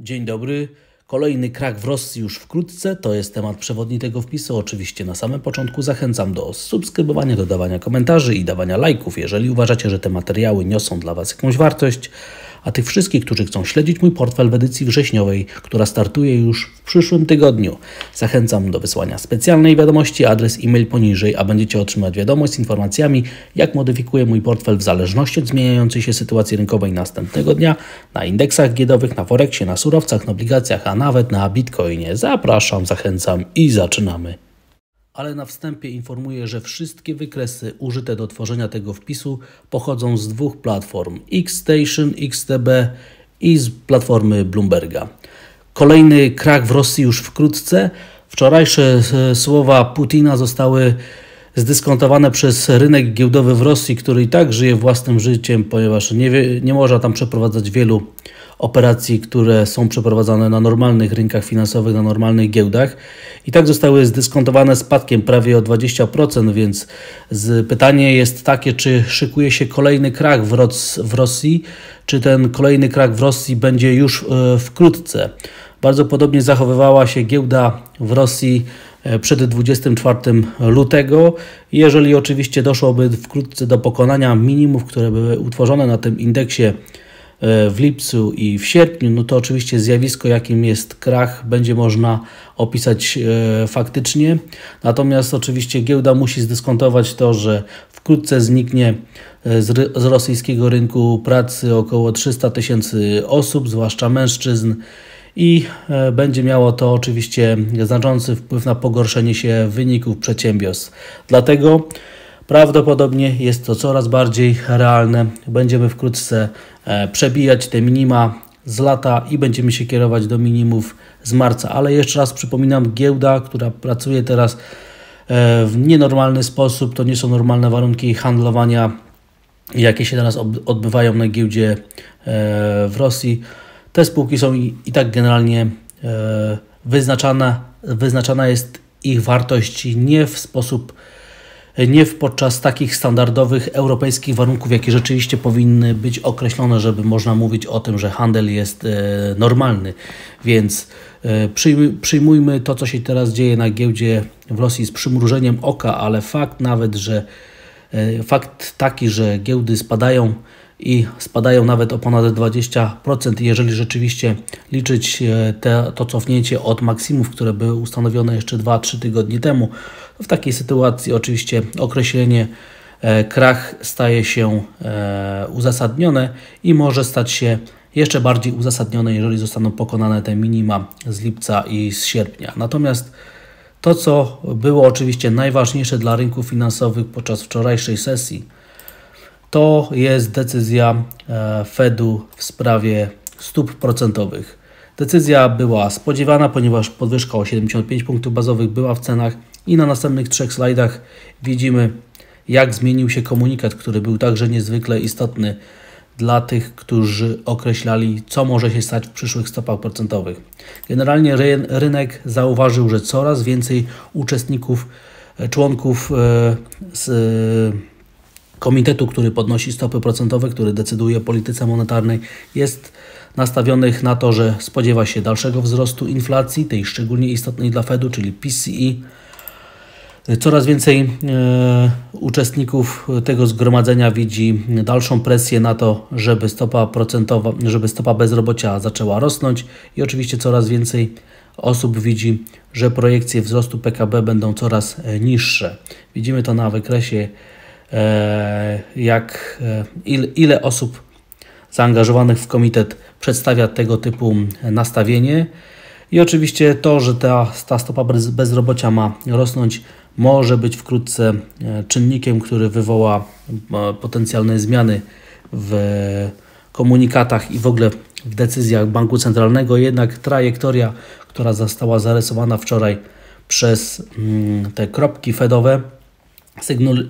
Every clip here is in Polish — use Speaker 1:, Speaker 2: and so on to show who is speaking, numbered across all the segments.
Speaker 1: Dzień dobry. Kolejny krach w Rosji już wkrótce. To jest temat przewodni tego wpisu. Oczywiście na samym początku zachęcam do subskrybowania, dodawania komentarzy i dawania lajków, jeżeli uważacie, że te materiały niosą dla Was jakąś wartość. A tych wszystkich, którzy chcą śledzić mój portfel w edycji wrześniowej, która startuje już w przyszłym tygodniu, zachęcam do wysłania specjalnej wiadomości, adres e-mail poniżej, a będziecie otrzymać wiadomość z informacjami, jak modyfikuję mój portfel w zależności od zmieniającej się sytuacji rynkowej następnego dnia na indeksach giełdowych, na Forexie, na surowcach, na obligacjach, a nawet na Bitcoinie. Zapraszam, zachęcam i zaczynamy. Ale na wstępie informuję, że wszystkie wykresy użyte do tworzenia tego wpisu pochodzą z dwóch platform: Xstation, XTB i z platformy Bloomberga. Kolejny krach w Rosji już wkrótce. Wczorajsze słowa Putina zostały zdyskontowane przez rynek giełdowy w Rosji, który i tak żyje własnym życiem, ponieważ nie można tam przeprowadzać wielu operacji, które są przeprowadzane na normalnych rynkach finansowych, na normalnych giełdach. I tak zostały zdyskontowane spadkiem prawie o 20%, więc pytanie jest takie, czy szykuje się kolejny krach w Rosji, czy ten kolejny krach w Rosji będzie już wkrótce. Bardzo podobnie zachowywała się giełda w Rosji przed 24 lutego. Jeżeli oczywiście doszłoby wkrótce do pokonania minimów, które były utworzone na tym indeksie w lipcu i w sierpniu, no to oczywiście zjawisko, jakim jest krach, będzie można opisać faktycznie. Natomiast oczywiście giełda musi zdyskontować to, że wkrótce zniknie z rosyjskiego rynku pracy około 300 000 osób, zwłaszcza mężczyzn, i będzie miało to oczywiście znaczący wpływ na pogorszenie się wyników przedsiębiorstw. Dlatego prawdopodobnie jest to coraz bardziej realne. Będziemy wkrótce przebijać te minima z lata i będziemy się kierować do minimów z marca. Ale jeszcze raz przypominam, giełda, która pracuje teraz w nienormalny sposób, to nie są normalne warunki handlowania, jakie się teraz odbywają na giełdzie w Rosji. Te spółki są i tak generalnie wyznaczana jest ich wartość nie podczas takich standardowych europejskich warunków, jakie rzeczywiście powinny być określone, żeby można mówić o tym, że handel jest normalny. Więc przyjmujmy to, co się teraz dzieje na giełdzie w Rosji z przymrużeniem oka, ale fakt taki, że giełdy spadają nawet o ponad 20%, jeżeli rzeczywiście liczyć to cofnięcie od maksimów, które były ustanowione jeszcze 2-3 tygodnie temu. W takiej sytuacji oczywiście określenie krach staje się uzasadnione i może stać się jeszcze bardziej uzasadnione, jeżeli zostaną pokonane te minima z lipca i z sierpnia. Natomiast to, co było oczywiście najważniejsze dla rynków finansowych podczas wczorajszej sesji, to jest decyzja Fedu w sprawie stóp procentowych. Decyzja była spodziewana, ponieważ podwyżka o 75 punktów bazowych była w cenach i na następnych 3 slajdach widzimy, jak zmienił się komunikat, który był także niezwykle istotny dla tych, którzy określali, co może się stać w przyszłych stopach procentowych. Generalnie rynek zauważył, że coraz więcej uczestników, członków z komitetu, który podnosi stopy procentowe, który decyduje o polityce monetarnej, jest nastawionych na to, że spodziewa się dalszego wzrostu inflacji, tej szczególnie istotnej dla Fedu, czyli PCE. Coraz więcej uczestników tego zgromadzenia widzi dalszą presję na to, żeby stopa bezrobocia zaczęła rosnąć, i oczywiście coraz więcej osób widzi, że projekcje wzrostu PKB będą coraz niższe. Widzimy to na wykresie, ile osób zaangażowanych w komitet przedstawia tego typu nastawienie, i oczywiście to, że ta stopa bezrobocia ma rosnąć, może być wkrótce czynnikiem, który wywoła potencjalne zmiany w komunikatach i w ogóle w decyzjach banku centralnego. Jednak trajektoria, która została zarysowana wczoraj przez te kropki fedowe,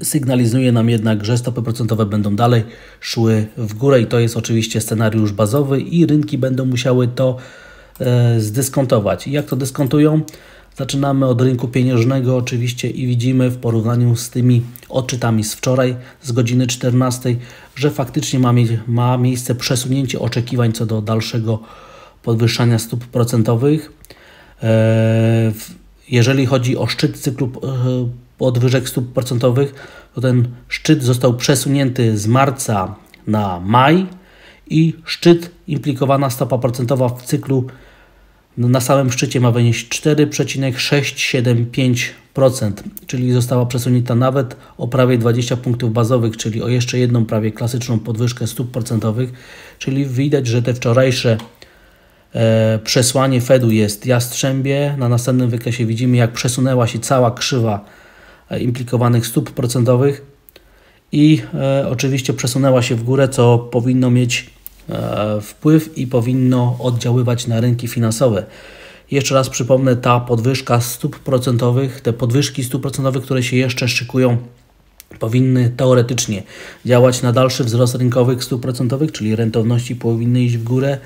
Speaker 1: sygnalizuje nam jednak, że stopy procentowe będą dalej szły w górę, i to jest oczywiście scenariusz bazowy i rynki będą musiały to zdyskontować. I jak to dyskontują? Zaczynamy od rynku pieniężnego oczywiście i widzimy w porównaniu z tymi odczytami z wczoraj, z godziny 14, że faktycznie ma miejsce przesunięcie oczekiwań co do dalszego podwyższania stóp procentowych. Jeżeli chodzi o szczyt cyklu podwyżek stóp procentowych, to ten szczyt został przesunięty z marca na maj i szczyt, implikowana stopa procentowa w cyklu na samym szczycie ma wynieść 4,675%, czyli została przesunięta nawet o prawie 20 punktów bazowych, czyli o jeszcze jedną prawie klasyczną podwyżkę stóp procentowych, czyli widać, że te wczorajsze przesłanie Fedu jest jastrzębie. Na następnym wykresie widzimy, jak przesunęła się cała krzywa implikowanych stóp procentowych i oczywiście przesunęła się w górę, co powinno mieć wpływ i powinno oddziaływać na rynki finansowe. Jeszcze raz przypomnę, ta podwyżka stóp procentowych, te podwyżki stóp procentowych, które się jeszcze szykują, powinny teoretycznie działać na dalszy wzrost rynkowych stóp procentowych, czyli rentowności powinny iść w górę.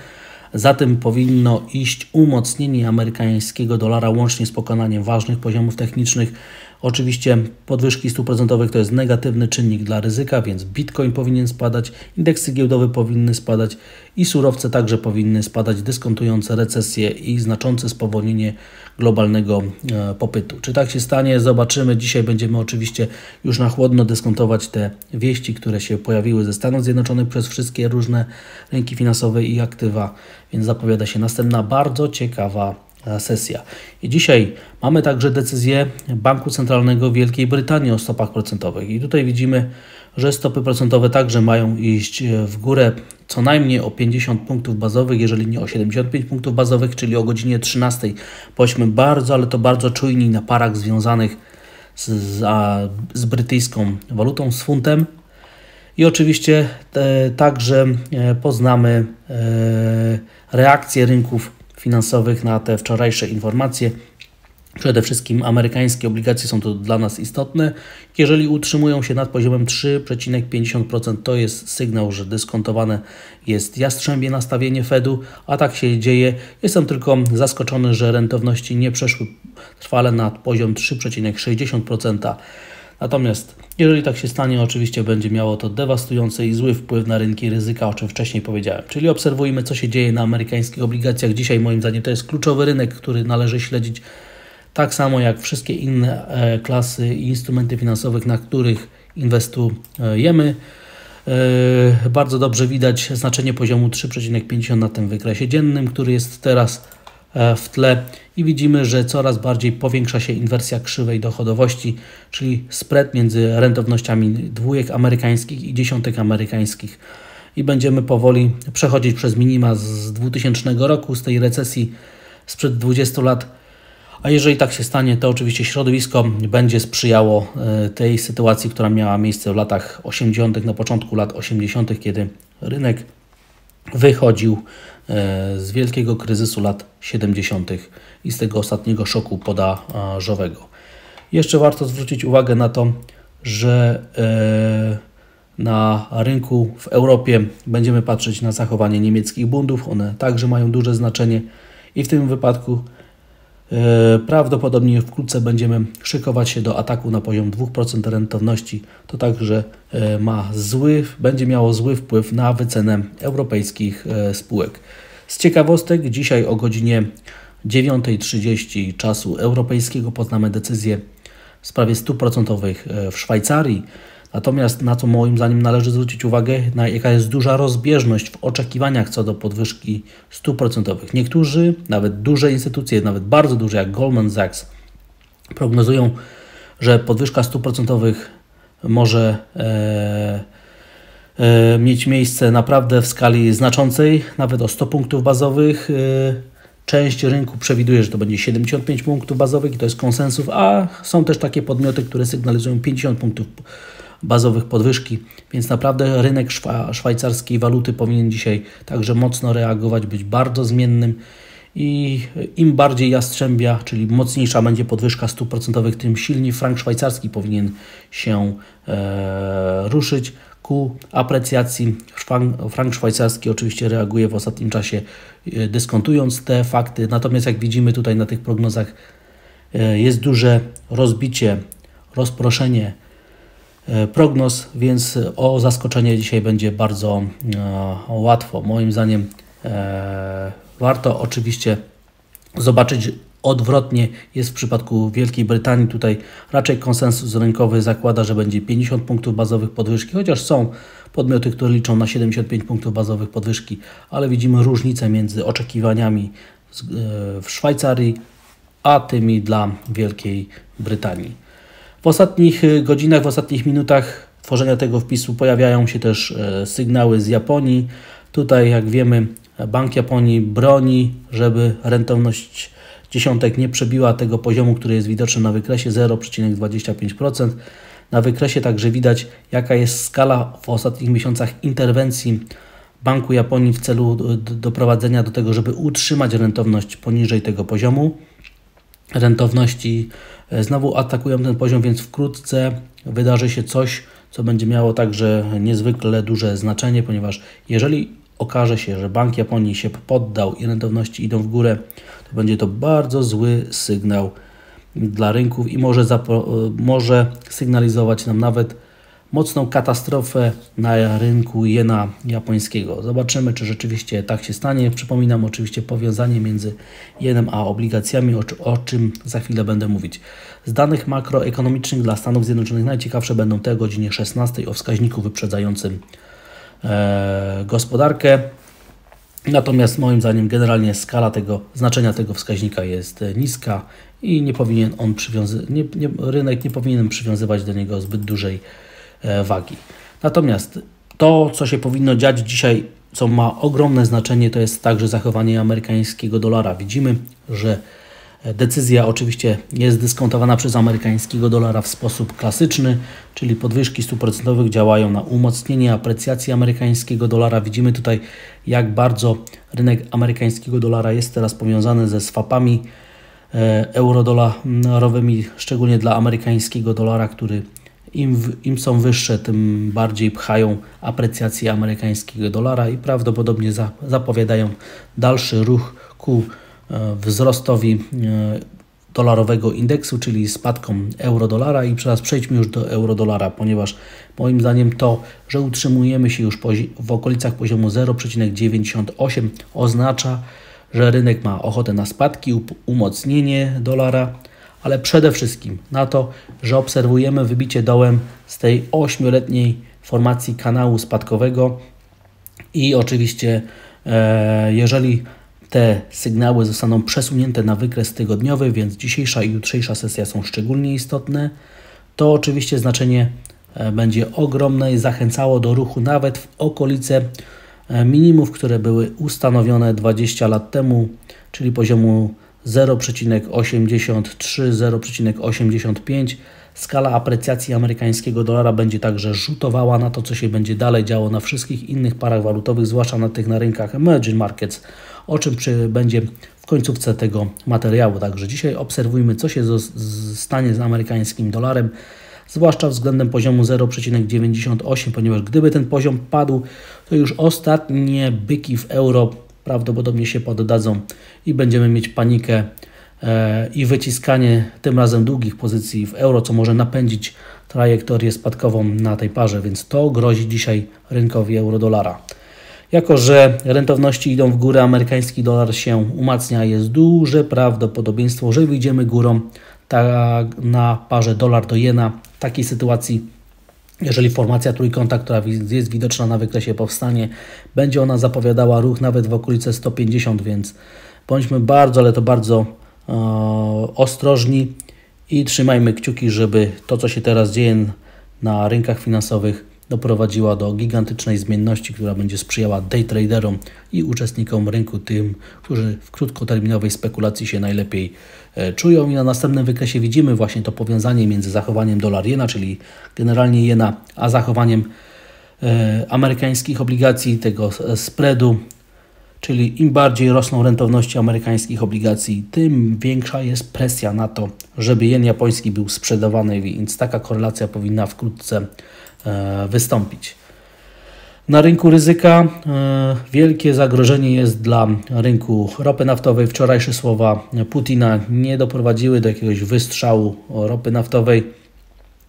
Speaker 1: Za tym powinno iść umocnienie amerykańskiego dolara łącznie z pokonaniem ważnych poziomów technicznych. Oczywiście podwyżki stóp procentowych to jest negatywny czynnik dla ryzyka, więc Bitcoin powinien spadać, indeksy giełdowe powinny spadać i surowce także powinny spadać, dyskontujące recesję i znaczące spowolnienie globalnego popytu. Czy tak się stanie? Zobaczymy. Dzisiaj będziemy oczywiście już na chłodno dyskontować te wieści, które się pojawiły ze Stanów Zjednoczonych przez wszystkie różne rynki finansowe i aktywa, więc zapowiada się następna bardzo ciekawa sesja. I dzisiaj mamy także decyzję Banku Centralnego Wielkiej Brytanii o stopach procentowych. I tutaj widzimy, że stopy procentowe także mają iść w górę co najmniej o 50 punktów bazowych, jeżeli nie o 75 punktów bazowych, czyli o godzinie 13. Bądźmy bardzo, ale to bardzo czujni na parach związanych z brytyjską walutą, z funtem. I oczywiście także poznamy reakcję rynków finansowych na te wczorajsze informacje. Przede wszystkim amerykańskie obligacje są tu dla nas istotne. Jeżeli utrzymują się nad poziomem 3,50%, to jest sygnał, że dyskontowane jest jastrzębie nastawienie Fedu, a tak się dzieje. Jestem tylko zaskoczony, że rentowności nie przeszły trwale nad poziom 3,60%. Natomiast jeżeli tak się stanie, oczywiście będzie miało to dewastujący i zły wpływ na rynki ryzyka, o czym wcześniej powiedziałem. Czyli obserwujmy, co się dzieje na amerykańskich obligacjach. Dzisiaj moim zdaniem to jest kluczowy rynek, który należy śledzić tak samo jak wszystkie inne klasy i instrumenty finansowych, na których inwestujemy. Bardzo dobrze widać znaczenie poziomu 3,50 na tym wykresie dziennym, który jest teraz w tle i widzimy, że coraz bardziej powiększa się inwersja krzywej dochodowości, czyli spread między rentownościami dwójek amerykańskich i dziesiątek amerykańskich. I będziemy powoli przechodzić przez minima z 2000 roku, z tej recesji sprzed 20 lat. A jeżeli tak się stanie, to oczywiście środowisko będzie sprzyjało tej sytuacji, która miała miejsce w latach 80., na początku lat 80., kiedy rynek wychodził z wielkiego kryzysu lat 70. i z tego ostatniego szoku podażowego. Jeszcze warto zwrócić uwagę na to, że na rynku w Europie będziemy patrzeć na zachowanie niemieckich bundów. One także mają duże znaczenie i w tym wypadku prawdopodobnie wkrótce będziemy szykować się do ataku na poziom 2% rentowności. To także będzie miało zły wpływ na wycenę europejskich spółek. Z ciekawostek, dzisiaj o godzinie 9:30 czasu europejskiego poznamy decyzję w sprawie stóp procentowych w Szwajcarii. Natomiast na co moim zdaniem należy zwrócić uwagę, na jaka jest duża rozbieżność w oczekiwaniach co do podwyżki stóp procentowych. Niektórzy, nawet duże instytucje, nawet bardzo duże jak Goldman Sachs, prognozują, że podwyżka stóp procentowych może mieć miejsce naprawdę w skali znaczącej, nawet o 100 punktów bazowych. Część rynku przewiduje, że to będzie 75 punktów bazowych i to jest konsensus, a są też takie podmioty, które sygnalizują 50 punktów bazowych podwyżki, więc naprawdę rynek szwajcarskiej waluty powinien dzisiaj także mocno reagować, być bardzo zmiennym i im bardziej jastrzębia, czyli mocniejsza będzie podwyżka stóp procentowych, tym silniej frank szwajcarski powinien się ruszyć ku aprecjacji. Frank szwajcarski oczywiście reaguje w ostatnim czasie dyskontując te fakty, natomiast jak widzimy tutaj na tych prognozach jest duże rozbicie, rozproszenie prognoz, więc o zaskoczenie dzisiaj będzie bardzo łatwo. Moim zdaniem Warto oczywiście zobaczyć odwrotnie jest w przypadku Wielkiej Brytanii. Tutaj raczej konsensus rynkowy zakłada, że będzie 50 punktów bazowych podwyżki, chociaż są podmioty, które liczą na 75 punktów bazowych podwyżki, ale widzimy różnicę między oczekiwaniami w Szwajcarii, a tymi dla Wielkiej Brytanii. W ostatnich godzinach, w ostatnich minutach tworzenia tego wpisu pojawiają się też sygnały z Japonii. Tutaj, jak wiemy, Bank Japonii broni, żeby rentowność dziesiątek nie przebiła tego poziomu, który jest widoczny na wykresie 0,25%. Na wykresie także widać, jaka jest skala w ostatnich miesiącach interwencji Banku Japonii w celu doprowadzenia do tego, żeby utrzymać rentowność poniżej tego poziomu. Rentowności znowu atakują ten poziom, więc wkrótce wydarzy się coś, co będzie miało także niezwykle duże znaczenie, ponieważ jeżeli okaże się, że Bank Japonii się poddał i rentowności idą w górę, to będzie to bardzo zły sygnał dla rynków i może sygnalizować nam nawet mocną katastrofę na rynku jena japońskiego. Zobaczymy, czy rzeczywiście tak się stanie. Przypominam oczywiście powiązanie między jenem a obligacjami, o czym za chwilę będę mówić. Z danych makroekonomicznych dla Stanów Zjednoczonych najciekawsze będą te o godzinie 16 o wskaźniku wyprzedzającym gospodarkę. Natomiast moim zdaniem generalnie skala znaczenia tego wskaźnika jest niska i nie powinien on rynek nie powinien przywiązywać do niego zbyt dużej wagi. Natomiast to, co się powinno dziać dzisiaj, co ma ogromne znaczenie, to jest także zachowanie amerykańskiego dolara. Widzimy, że decyzja oczywiście jest dyskontowana przez amerykańskiego dolara w sposób klasyczny, czyli podwyżki stóp procentowych działają na umocnienie aprecjacji amerykańskiego dolara. Widzimy tutaj, jak bardzo rynek amerykańskiego dolara jest teraz powiązany ze swapami eurodolarowymi, szczególnie dla amerykańskiego dolara, który im są wyższe, tym bardziej pchają aprecjację amerykańskiego dolara i prawdopodobnie zapowiadają dalszy ruch ku wzrostowi dolarowego indeksu, czyli spadkom euro-dolara. I teraz przejdźmy już do euro-dolara, ponieważ moim zdaniem to, że utrzymujemy się już w okolicach poziomu 0,98 oznacza, że rynek ma ochotę na spadki, umocnienie dolara, ale przede wszystkim na to, że obserwujemy wybicie dołem z tej 8-letniej formacji kanału spadkowego i oczywiście jeżeli te sygnały zostaną przesunięte na wykres tygodniowy, więc dzisiejsza i jutrzejsza sesja są szczególnie istotne, to oczywiście znaczenie będzie ogromne i zachęcało do ruchu nawet w okolice minimów, które były ustanowione 20 lat temu, czyli poziomu 0,83, 0,85. Skala aprecjacji amerykańskiego dolara będzie także rzutowała na to, co się będzie dalej działo na wszystkich innych parach walutowych, zwłaszcza na tych na rynkach emerging markets, o czym będzie w końcówce tego materiału. Także dzisiaj obserwujmy, co się stanie z amerykańskim dolarem, zwłaszcza względem poziomu 0,98, ponieważ gdyby ten poziom padł, to już ostatnie byki w euro prawdopodobnie się poddadzą i będziemy mieć panikę i wyciskanie tym razem długich pozycji w euro, co może napędzić trajektorię spadkową na tej parze, więc to grozi dzisiaj rynkowi euro-dolara. Jako że rentowności idą w górę, amerykański dolar się umacnia, jest duże prawdopodobieństwo, że wyjdziemy górą na parze dolar do jena. W takiej sytuacji, jeżeli formacja trójkąta, która jest widoczna na wykresie, powstanie, będzie ona zapowiadała ruch nawet w okolice 150, więc bądźmy bardzo, ale to bardzo ostrożni i trzymajmy kciuki, żeby to, co się teraz dzieje na rynkach finansowych, doprowadziła do gigantycznej zmienności, która będzie sprzyjała day traderom i uczestnikom rynku, tym, którzy w krótkoterminowej spekulacji się najlepiej czują. I na następnym wykresie widzimy właśnie to powiązanie między zachowaniem dolar-jena, czyli generalnie jena, a zachowaniem amerykańskich obligacji, tego spreadu, czyli im bardziej rosną rentowności amerykańskich obligacji, tym większa jest presja na to, żeby jen japoński był sprzedawany, więc taka korelacja powinna wkrótce wystąpić. Na rynku ryzyka wielkie zagrożenie jest dla rynku ropy naftowej. Wczorajsze słowa Putina nie doprowadziły do jakiegoś wystrzału ropy naftowej.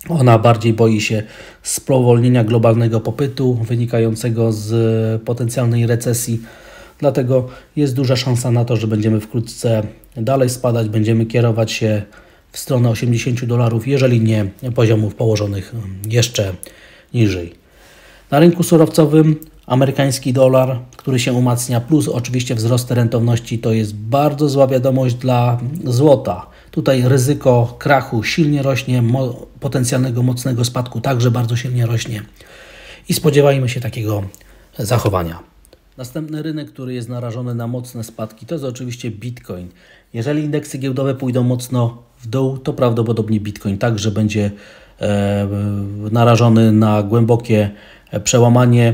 Speaker 1: Ona bardziej boi się spowolnienia globalnego popytu wynikającego z potencjalnej recesji. Dlatego jest duża szansa na to, że będziemy wkrótce dalej spadać, będziemy kierować się w stronę $80, jeżeli nie poziomów położonych jeszcze niżej. Na rynku surowcowym amerykański dolar, który się umacnia, plus oczywiście wzrost rentowności, to jest bardzo zła wiadomość dla złota. Tutaj ryzyko krachu silnie rośnie, potencjalnego mocnego spadku także bardzo silnie rośnie i spodziewajmy się takiego zachowania. Następny rynek, który jest narażony na mocne spadki, to jest oczywiście Bitcoin. Jeżeli indeksy giełdowe pójdą mocno w dół, to prawdopodobnie Bitcoin także będzie narażony na głębokie przełamanie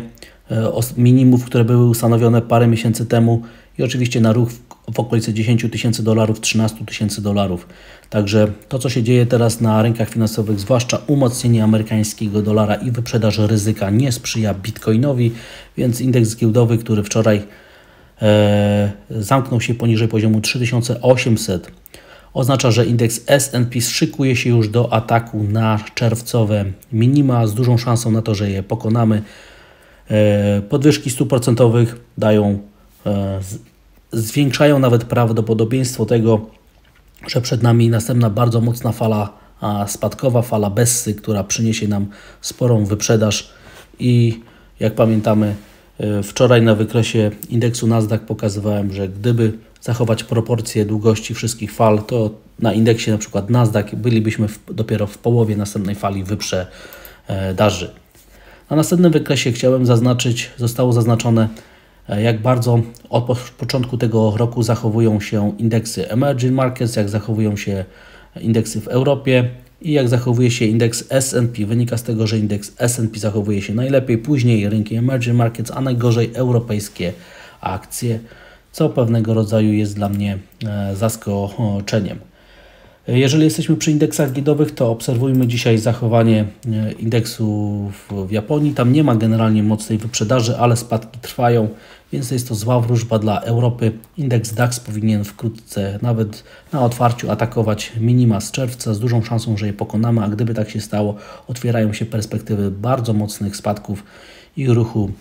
Speaker 1: minimów, które były ustanowione parę miesięcy temu i oczywiście na ruch w okolicy $10 000, $13 000. Także to, co się dzieje teraz na rynkach finansowych, zwłaszcza umocnienie amerykańskiego dolara i wyprzedaż ryzyka, nie sprzyja Bitcoinowi, więc indeks giełdowy, który wczoraj zamknął się poniżej poziomu 3800, oznacza, że indeks S&P szykuje się już do ataku na czerwcowe minima z dużą szansą na to, że je pokonamy. Podwyżki stóp procentowych zwiększają nawet prawdopodobieństwo tego, że przed nami następna bardzo mocna fala spadkowa, fala Bessy, która przyniesie nam sporą wyprzedaż i jak pamiętamy, wczoraj na wykresie indeksu Nasdaq pokazywałem, że gdyby zachować proporcje długości wszystkich fal, to na indeksie na przykład Nasdaq bylibyśmy dopiero w połowie następnej fali wyprzedaży. Na następnym wykresie chciałem zaznaczyć, zostało zaznaczone, jak bardzo od początku tego roku zachowują się indeksy emerging markets, jak zachowują się indeksy w Europie i jak zachowuje się indeks S&P. Wynika z tego, że indeks S&P zachowuje się najlepiej, później rynki emerging markets, a najgorzej europejskie akcje, co pewnego rodzaju jest dla mnie zaskoczeniem. Jeżeli jesteśmy przy indeksach giełdowych, to obserwujmy dzisiaj zachowanie indeksu w Japonii. Tam nie ma generalnie mocnej wyprzedaży, ale spadki trwają, więc jest to zła wróżba dla Europy. Indeks DAX powinien wkrótce, nawet na otwarciu, atakować minima z czerwca z dużą szansą, że je pokonamy, a gdyby tak się stało, otwierają się perspektywy bardzo mocnych spadków i ruchu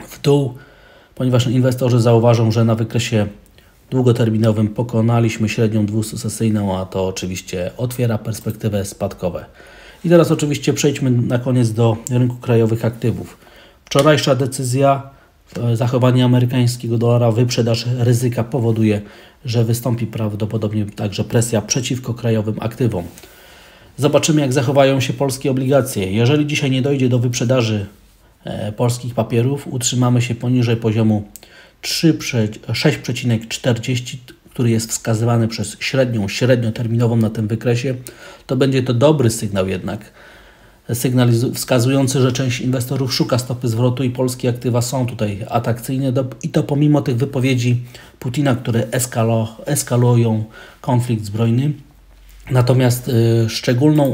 Speaker 1: w dół, ponieważ inwestorzy zauważą, że na wykresie długoterminowym pokonaliśmy średnią 200-sesyjną, a to oczywiście otwiera perspektywę spadkowe. I teraz oczywiście przejdźmy na koniec do rynku krajowych aktywów. Wczorajsza decyzja, zachowanie amerykańskiego dolara, wyprzedaż ryzyka powoduje, że wystąpi prawdopodobnie także presja przeciwko krajowym aktywom. Zobaczymy, jak zachowają się polskie obligacje. Jeżeli dzisiaj nie dojdzie do wyprzedaży polskich papierów, utrzymamy się poniżej poziomu 6,40, który jest wskazywany przez średnioterminową na tym wykresie, to będzie to dobry sygnał jednak. Sygnał wskazujący, że część inwestorów szuka stopy zwrotu i polskie aktywa są tutaj atrakcyjne i to pomimo tych wypowiedzi Putina, które eskalują konflikt zbrojny. Natomiast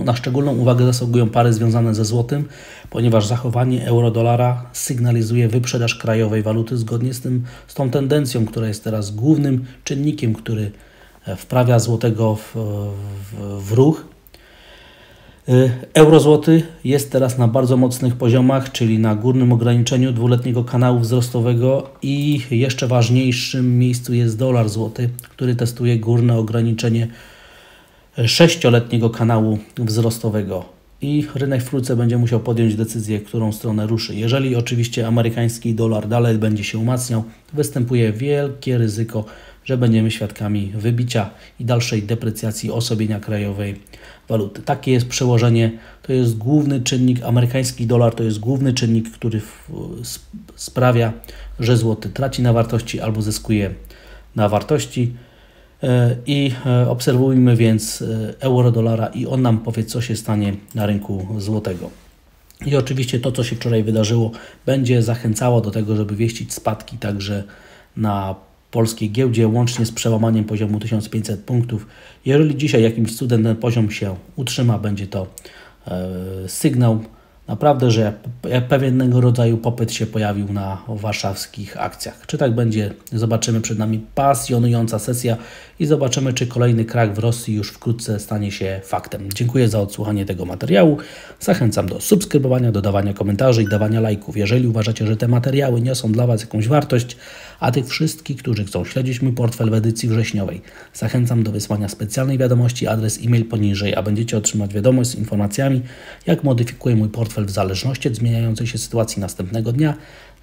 Speaker 1: na szczególną uwagę zasługują pary związane ze złotym, ponieważ zachowanie euro-dolara sygnalizuje wyprzedaż krajowej waluty zgodnie z tą tendencją, która jest teraz głównym czynnikiem, który wprawia złotego w ruch. Euro-złoty jest teraz na bardzo mocnych poziomach, czyli na górnym ograniczeniu dwuletniego kanału wzrostowego i jeszcze ważniejszym miejscu jest dolar złoty, który testuje górne ograniczenie 6-letniego kanału wzrostowego i rynek wkrótce będzie musiał podjąć decyzję, w którą stronę ruszy. Jeżeli oczywiście amerykański dolar dalej będzie się umacniał, występuje wielkie ryzyko, że będziemy świadkami wybicia i dalszej deprecjacji osłabienia krajowej waluty. Takie jest przełożenie, to jest główny czynnik, amerykański dolar to jest główny czynnik, który sprawia, że złoty traci na wartości albo zyskuje na wartości. I obserwujmy więc euro-dolara i on nam powie, co się stanie na rynku złotego. I oczywiście to, co się wczoraj wydarzyło, będzie zachęcało do tego, żeby wieścić spadki także na polskiej giełdzie, łącznie z przełamaniem poziomu 1500 punktów. Jeżeli dzisiaj jakimś cudem ten poziom się utrzyma, będzie to sygnał naprawdę, że pewnego rodzaju popyt się pojawił na warszawskich akcjach. Czy tak będzie? Zobaczymy. Przed nami pasjonująca sesja i zobaczymy, czy kolejny krach w Rosji już wkrótce stanie się faktem. Dziękuję za odsłuchanie tego materiału. Zachęcam do subskrybowania, dodawania komentarzy i dawania lajków. Jeżeli uważacie, że te materiały niosą dla Was jakąś wartość, a tych wszystkich, którzy chcą śledzić mój portfel w edycji wrześniowej, zachęcam do wysłania specjalnej wiadomości, adres e-mail poniżej, a będziecie otrzymać wiadomość z informacjami, jak modyfikuję mój portfel w zależności od zmieniającej się sytuacji następnego dnia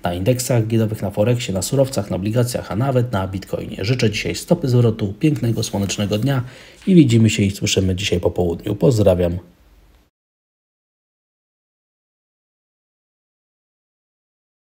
Speaker 1: na indeksach giełdowych, na Forexie, na surowcach, na obligacjach, a nawet na Bitcoinie. Życzę dzisiaj stopy zwrotu, pięknego, słonecznego dnia i widzimy się i słyszymy dzisiaj po południu. Pozdrawiam.